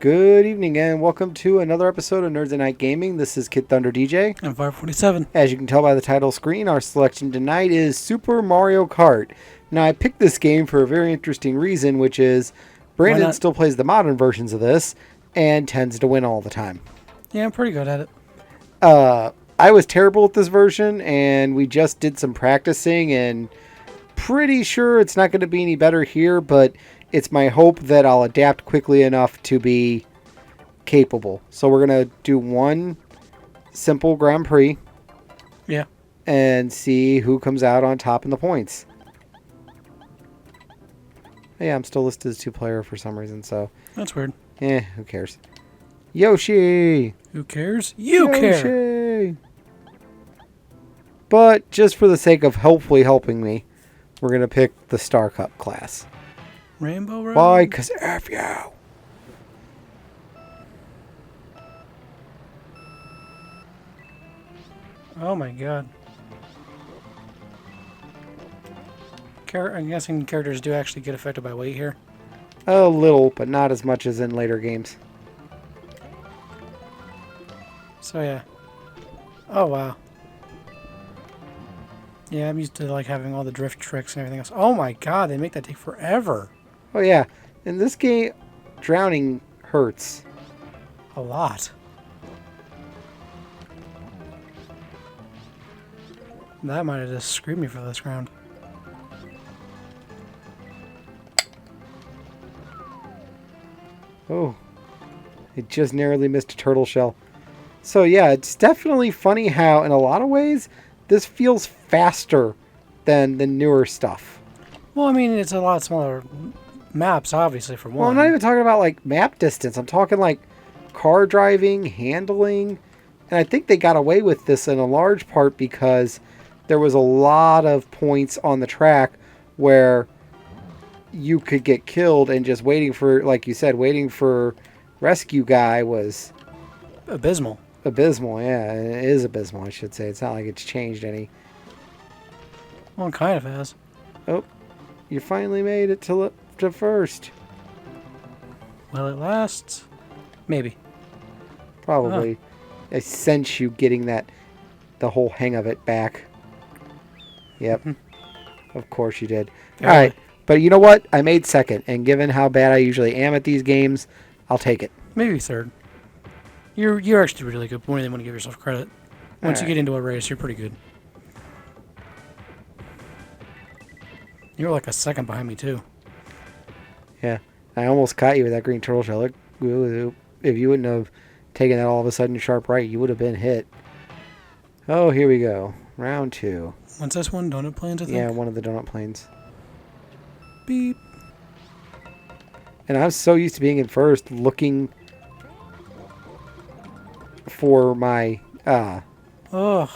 Good evening and welcome to another episode of Nerds and Night Gaming. This is Kid Thunder DJ. I'm 547. As you can tell by the title screen, our selection tonight is Super Mario Kart. Now I picked this game for a very interesting reason, which is Brandon still plays the modern versions of this and tends to win all the time. Yeah, I'm pretty good at it. I was terrible at this version and we just did some practicing and pretty sure it's not going to be any better here, but it's my hope that I'll adapt quickly enough to be capable. So we're going to do one simple Grand Prix. Yeah. And see who comes out on top in the points. Yeah, I'm still listed as 2-player for some reason, so. That's weird. Who cares? Yoshi! Who cares? You care! But just for the sake of hopefully helping me, we're going to pick the Star Cup class. Rainbow Road? Why? Because F you. Oh my god. I'm guessing characters do actually get affected by weight here. A little, but not as much as in later games. So yeah. Oh wow. Yeah, I'm used to like having all the drift tricks and everything else. Oh my god, they make that take forever. Oh yeah. In this game, drowning hurts. A lot. That might have just screwed me for this round. Oh. It just narrowly missed a turtle shell. So yeah, it's definitely funny how, in a lot of ways, this feels faster than the newer stuff. Well, I mean, it's a lot smaller maps, obviously, for one. Well, I'm not even talking about, like, map distance. I'm talking, like, car driving, handling. And I think they got away with this in a large part because there was a lot of points on the track where you could get killed and just waiting for, like you said, waiting for rescue guy was... abysmal. Abysmal, yeah. It is abysmal, I should say. It's not like it's changed any. Well, it kind of has. Oh, you finally made it to first. Will it last? Maybe. Probably. I sense you getting the whole hang of it back. Yep. Of course you did. All right. But you know what? I made second. And given how bad I usually am at these games, I'll take it. Maybe third. You're actually really good. More than want to give yourself credit. Once you get into a race, you're pretty good. You're like a second behind me, too. Yeah. I almost caught you with that green turtle shell. If you wouldn't have taken that all of a sudden sharp right, you would have been hit. Oh, here we go. Round 2. What's this one? Donut planes, I think? Yeah, one of the donut planes. Beep. And I was so used to being in first, looking for my... Ugh.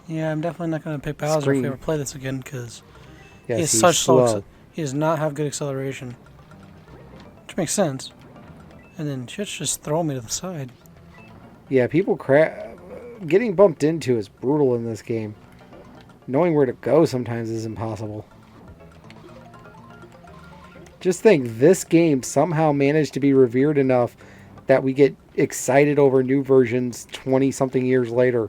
Yeah, I'm definitely not going to pick Bowser Screen. if we ever play this again, because Yes, he has he's such slow. He does not have good acceleration. Which makes sense. And then shit's just throwing me to the side. Yeah, people getting bumped into is brutal in this game. Knowing where to go sometimes is impossible. Just think, this game somehow managed to be revered enough that we get excited over new versions 20-something years later.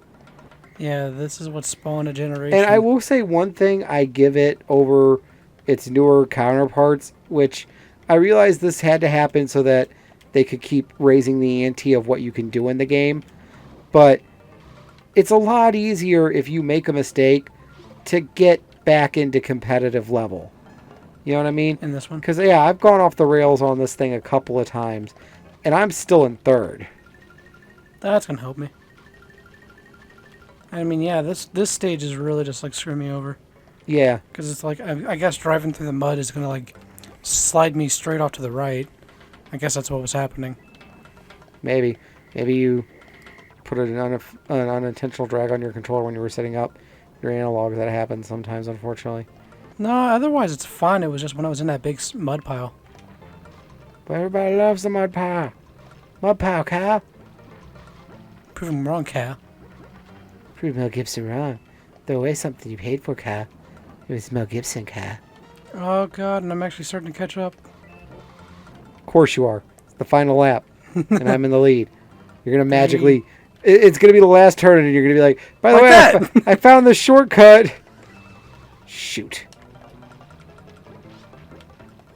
Yeah, this is what spawned a generation. And I will say one thing I give it over its newer counterparts, which I realize this had to happen so that they could keep raising the ante of what you can do in the game. But it's a lot easier if you make a mistake to get back into competitive level. You know what I mean? In this one? Because, yeah, I've gone off the rails on this thing a couple of times, and I'm still in third. That's going to help me. I mean, yeah, this stage is really just, like, screwing me over. Yeah. Because it's like, I guess driving through the mud is going to, like, slide me straight off to the right. I guess that's what was happening. Maybe. Maybe you put an unintentional drag on your controller when you were setting up your analog. That happens sometimes, unfortunately. No, otherwise it's fine. It was just when I was in that big mud pile. But everybody loves the mud pile. Mud pile, Kyle. Prove him wrong, Cal. Prove Mel Gibson wrong. Throw away something you paid for, Kyle. It was Mel Gibson, Kyle. Oh, God, and I'm actually starting to catch up. Of course you are. It's the final lap, and I'm in the lead. You're going to magically... It's going to be the last turn, and you're going to be like, by the way, I found the shortcut. Shoot.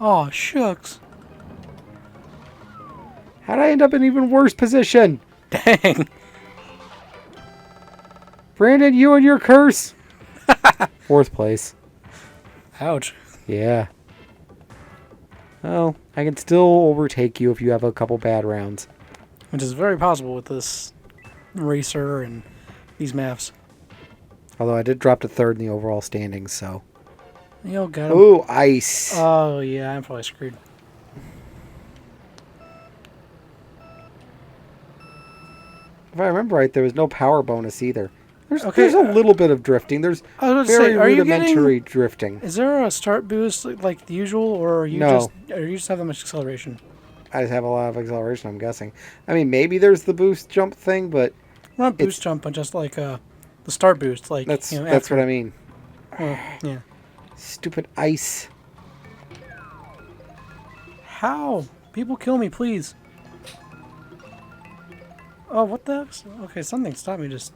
Oh, shucks. How did I end up in even worse position? Dang. Brandon, you and your curse. 4th place. Ouch. Yeah. Well, I can still overtake you if you have a couple bad rounds. Which is very possible with this racer and these maps. Although I did drop to 3rd in the overall standings, so... You'll get him. Ooh, ice. Oh, yeah, I'm probably screwed. If I remember right, there was no power bonus either. There's a little bit of drifting. There's I was very are you rudimentary drifting. Is there a start boost like the usual, or are you No. just have that much acceleration? I just have a lot of acceleration, I'm guessing. I mean, maybe there's the boost jump thing, but... Not boost jump, but just like the start boost. Like That's after. what I mean. Well, yeah. Stupid ice. How? People kill me, please. Oh, what the heck? Okay, something stopped me just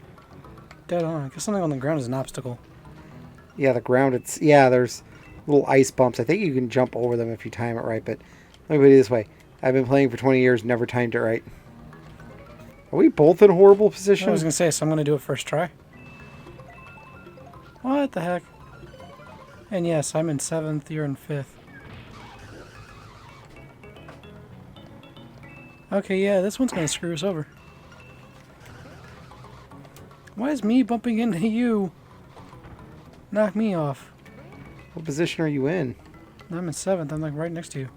dead on. I guess something on the ground is an obstacle. Yeah, the ground, there's little ice bumps. I think you can jump over them if you time it right, but let me put it this way. I've been playing for 20 years, never timed it right. Are we both in horrible position? I was going to say, so I'm going to do it first try. What the heck? And yes, I'm in 7th, you're in 5th. Okay, yeah, this one's going to screw us over. Why is me bumping into you? Knock me off. What position are you in? I'm in 7th, I'm like right next to you.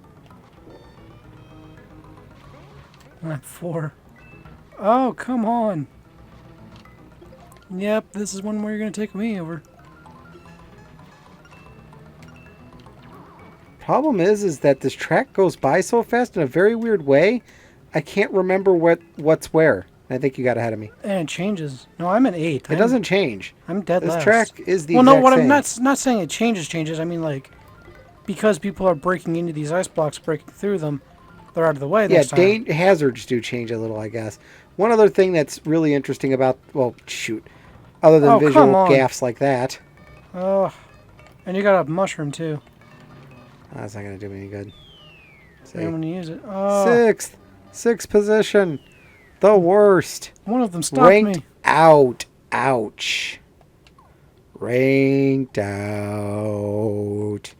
I'm at 4. Oh, come on. Yep, this is one where you're going to take me over. Problem is that this track goes by so fast in a very weird way. I can't remember what's where. I think you got ahead of me. And it changes. No, I'm at 8. It doesn't change. I'm dead this last. track is the well, no, exact what same. I'm not saying it changes. I mean, like, because people are breaking into these ice blocks, breaking through them, they're out of the way. Yeah, hazards do change a little, I guess. One other thing that's really interesting about, well, shoot, other than visual gaffes like that. Oh, and you got a mushroom too. That's not going to do me any good. And when you use it. Oh. 6th position. The worst. One of them stopped Ranked me. out. Ouch. Ranked out.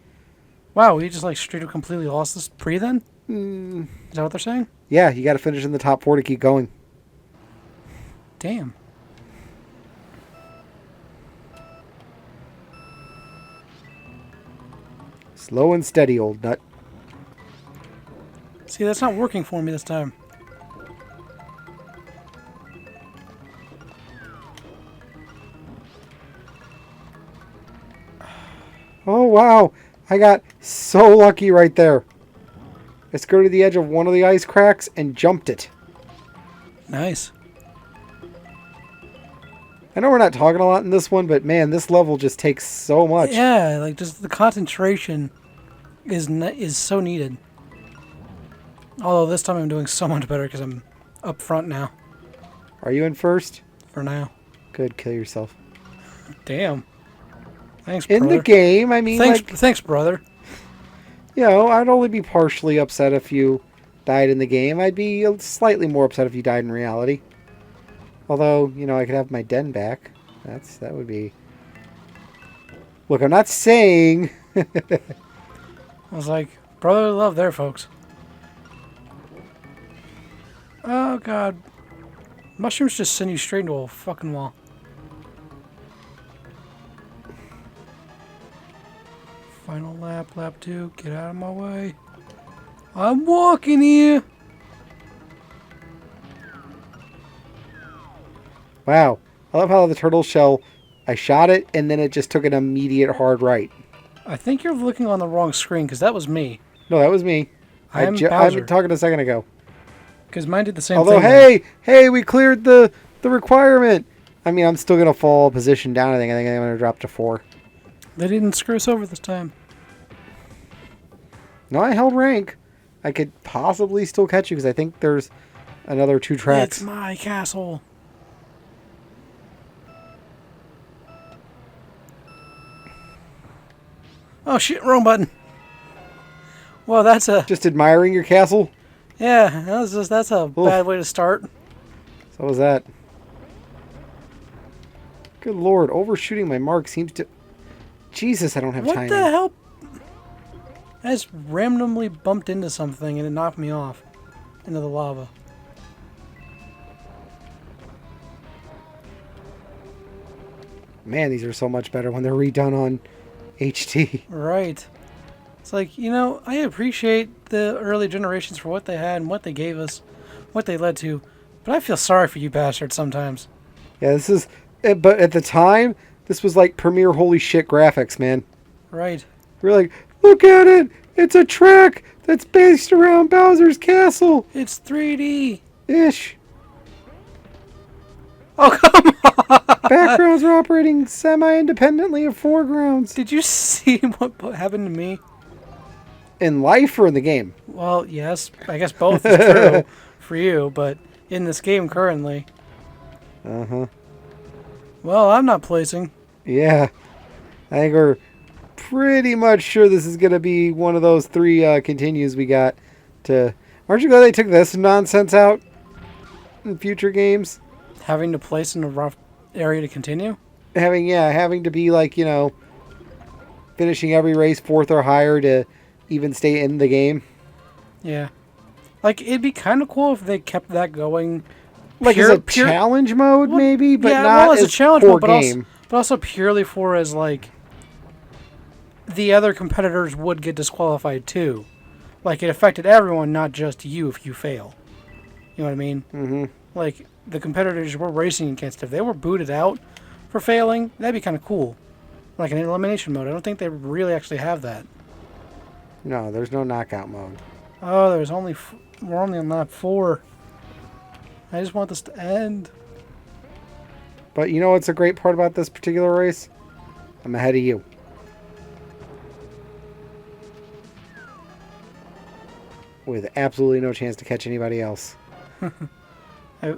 Wow, we just like straight up completely lost this pre then? Mm. Is that what they're saying? Yeah, you got to finish in the top 4 to keep going. Damn. Slow and steady, old nut. See, that's not working for me this time. Oh, wow. I got so lucky right there. I skirted the edge of one of the ice cracks and jumped it. Nice. I know we're not talking a lot in this one, but man, this level just takes so much. Yeah, like just the concentration is so needed. Although this time I'm doing so much better because I'm up front now. Are you in first? For now. Good, kill yourself. Damn. Thanks, brother. In the game, I mean, thanks, brother. You know, I'd only be partially upset if you died in the game. I'd be slightly more upset if you died in reality. Although, you know, I could have my den back. That would be... Look, I'm not saying... I was like, brotherly love there, folks. Oh, God. Mushrooms just send you straight into a fucking wall. Final lap, lap 2. Get out of my way. I'm walking here. Wow. I love how the turtle shell, I shot it, and then it just took an immediate hard right. I think you're looking on the wrong screen, because that was me. No, that was me. I'm I've been talking a second ago. Because mine did the same Although, thing. hey, we cleared the requirement. I mean, I'm still going to fall a position down, I think. I'm going to drop to 4. They didn't screw us over this time. No, I held rank. I could possibly still catch you because I think there's another 2 tracks. It's my castle. Oh shit, wrong button. Well, that's a... Just admiring your castle? Yeah, that's a bad way to start. So was that. Good lord, overshooting my mark seems to... Jesus, I don't have timing. What the hell? I just randomly bumped into something and it knocked me off into the lava. Man, these are so much better when they're redone on HD. Right. It's like, I appreciate the early generations for what they had and what they gave us, what they led to, but I feel sorry for you bastards sometimes. Yeah, this is... But at the time, this was like premiere holy shit graphics, man. Right. We're like, look at it! It's a track that's based around Bowser's castle! It's 3D. Ish. Oh, come on! Backgrounds are operating semi-independently of foregrounds. Did you see what happened to me? In life or in the game? Well, yes. I guess both is true for you, but in this game currently. Uh-huh. Well, I'm not placing. Yeah. I think we're pretty much sure this is going to be one of those 3 continues we got to... Aren't you glad they took this nonsense out in future games? Having to place in a rough area to continue? Having to be like, finishing every race 4th or higher to even stay in the game. Yeah. Like, it'd be kind of cool if they kept that going. Like as a challenge mode, maybe, but yeah, not as a challenge mode, game. But also purely for as, like, the other competitors would get disqualified too. Like, it affected everyone, not just you if you fail. You know what I mean? Mm-hmm. Like, the competitors we're racing against, if they were booted out for failing, that'd be kind of cool. Like an elimination mode. I don't think they really actually have that. No, there's no knockout mode. Oh, we're only on lap 4. I just want this to end. But you know what's a great part about this particular race? I'm ahead of you. With absolutely no chance to catch anybody else. I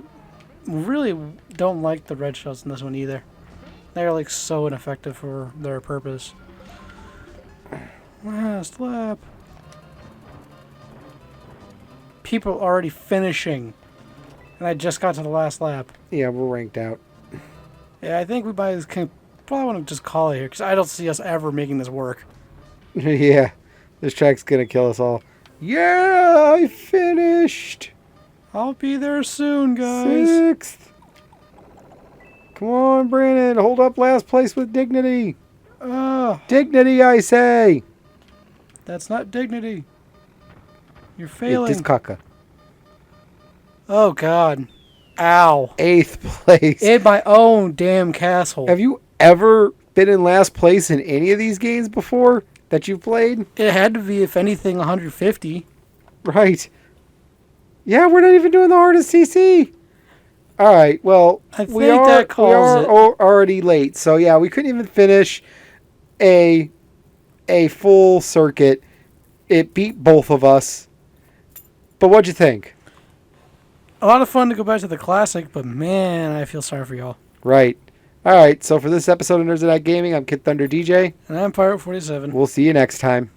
really don't like the red shells in this one either. They're like so ineffective for their purpose. Last lap. People are already finishing. And I just got to the last lap. Yeah, we're ranked out. Yeah, I think we probably want to just call it here because I don't see us ever making this work. Yeah, this track's gonna kill us all. Yeah, I finished! I'll be there soon, guys. 6th! Come on, Brandon, hold up last place with dignity! Dignity, I say! That's not dignity. You're failing. It is caca. Oh, God. Ow. 8th place. In my own damn castle. Have you ever been in last place in any of these games before that you've played? It had to be, if anything, 150. Right. Yeah, we're not even doing the hardest CC. All right, well, we are already late. So, yeah, we couldn't even finish a full circuit. It beat both of us. But what'd you think? A lot of fun to go back to the classic, but man, I feel sorry for y'all. Right. All right, so for this episode of Nerds of Night Gaming, I'm Kid Thunder DJ. And I'm Pirate 47. We'll see you next time.